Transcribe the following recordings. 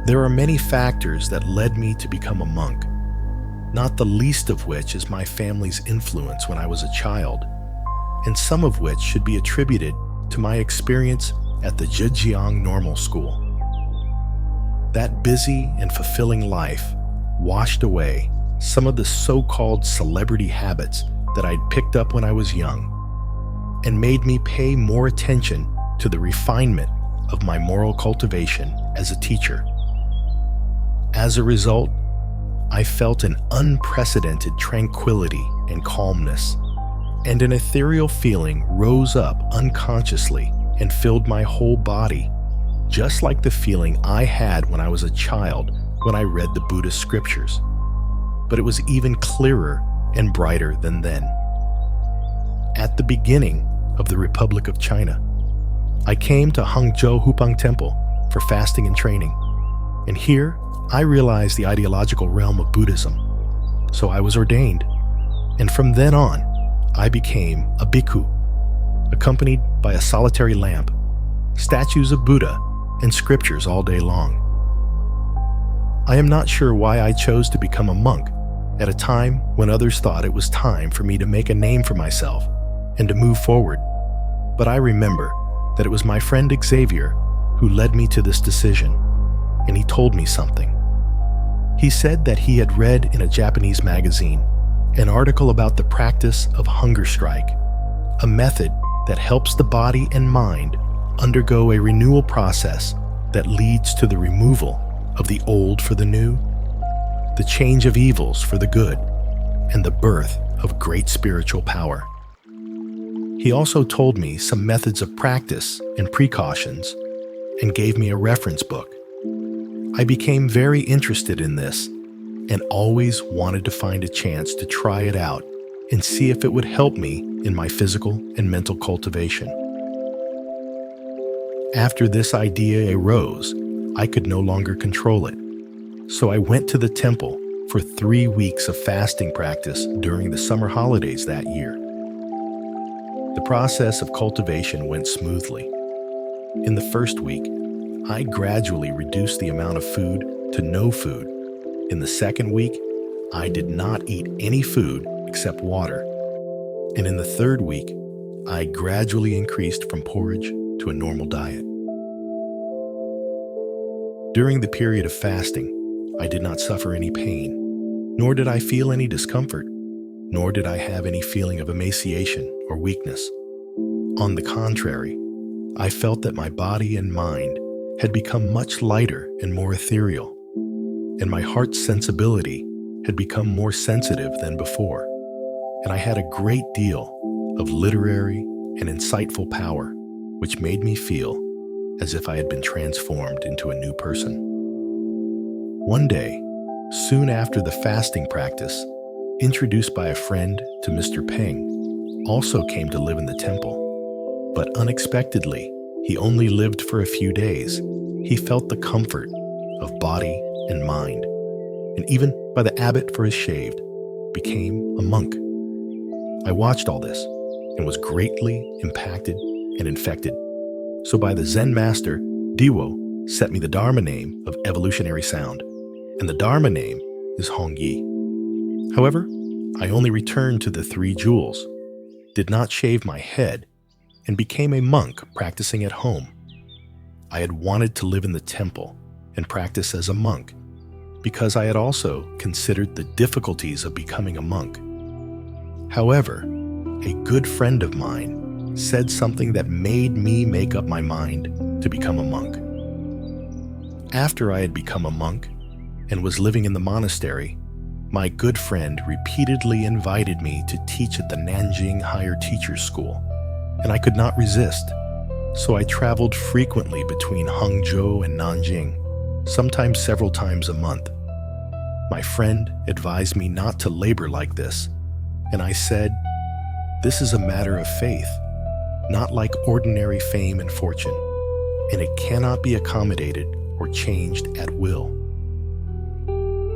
There are many factors that led me to become a monk, not the least of which is my family's influence when I was a child, and some of which should be attributed to my experience at the Zhejiang Normal School. That busy and fulfilling life washed away some of the so-called celebrity habits that I'd picked up when I was young, and made me pay more attention to the refinement of my moral cultivation as a teacher. As a result, I felt an unprecedented tranquility and calmness, and an ethereal feeling rose up unconsciously and filled my whole body, just like the feeling I had when I was a child when I read the Buddhist scriptures. But it was even clearer and brighter than then. At the beginning of the Republic of China, I came to Hangzhou Hupang Temple for fasting and training, and here I realized the ideological realm of Buddhism. So I was ordained, and from then on, I became a bhikkhu, accompanied by a solitary lamp, statues of Buddha, and scriptures all day long. I am not sure why I chose to become a monk at a time when others thought it was time for me to make a name for myself and to move forward, but I remember that it was my friend Xavier who led me to this decision, and he told me something. He said that he had read in a Japanese magazine an article about the practice of hunger strike, a method that helps the body and mind undergo a renewal process that leads to the removal of the old for the new, the change of evils for the good, and the birth of great spiritual power. He also told me some methods of practice and precautions and gave me a reference book. I became very interested in this and always wanted to find a chance to try it out and see if it would help me in my physical and mental cultivation. After this idea arose, I could no longer control it. So I went to the temple for 3 weeks of fasting practice during the summer holidays that year. The process of cultivation went smoothly. In the first week, I gradually reduced the amount of food to no food. In the second week, I did not eat any food except water. And in the third week, I gradually increased from porridge to a normal diet. During the period of fasting, I did not suffer any pain, nor did I feel any discomfort, nor did I have any feeling of emaciation or weakness. On the contrary, I felt that my body and mind had become much lighter and more ethereal, and my heart's sensibility had become more sensitive than before, and I had a great deal of literary and insightful power, which made me feel as if I had been transformed into a new person. One day, soon after the fasting practice, introduced by a friend to Mr. Peng, also came to live in the temple. But unexpectedly, he only lived for a few days. He felt the comfort of body and mind, and even by the abbot for his shaved, became a monk. I watched all this and was greatly impacted and infected. So by the Zen master, Diwo set me the Dharma name of evolutionary sound, and the Dharma name is Hongyi. However, I only returned to the 3 jewels, did not shave my head, and became a monk practicing at home. I had wanted to live in the temple and practice as a monk because I had also considered the difficulties of becoming a monk. However, a good friend of mine said something that made me make up my mind to become a monk. After I had become a monk and was living in the monastery, my good friend repeatedly invited me to teach at the Nanjing Higher Teachers School, and I could not resist. So I traveled frequently between Hangzhou and Nanjing, sometimes several times a month. My friend advised me not to labor like this, and I said, "This is a matter of faith, not like ordinary fame and fortune, and it cannot be accommodated or changed at will."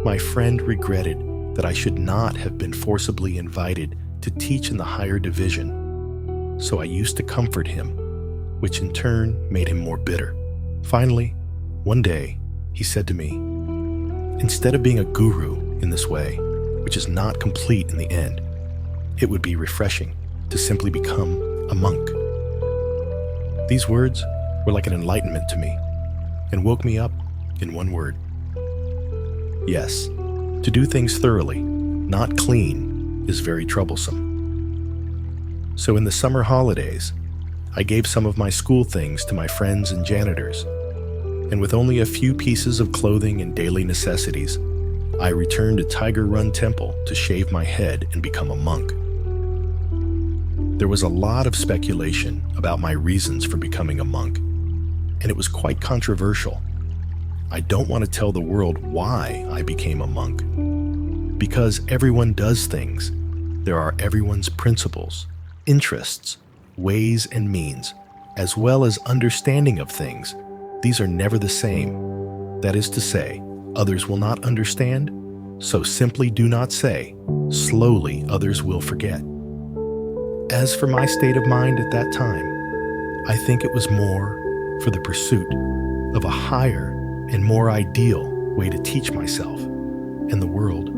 My friend regretted that I should not have been forcibly invited to teach in the higher division, so I used to comfort him, which in turn made him more bitter. Finally, one day, he said to me, "Instead of being a guru in this way, which is not complete in the end, it would be refreshing to simply become a monk." These words were like an enlightenment to me and woke me up in one word. Yes, to do things thoroughly, not clean, is very troublesome. So in the summer holidays, I gave some of my school things to my friends and janitors, and with only a few pieces of clothing and daily necessities, I returned to Tiger Run Temple to shave my head and become a monk. There was a lot of speculation about my reasons for becoming a monk, and it was quite controversial. I don't want to tell the world why I became a monk. Because everyone does things, there are everyone's principles, interests, ways and means, as well as understanding of things. These are never the same. That is to say, others will not understand, so simply do not say, slowly others will forget. As for my state of mind at that time, I think it was more for the pursuit of a higher and more ideal way to teach myself and the world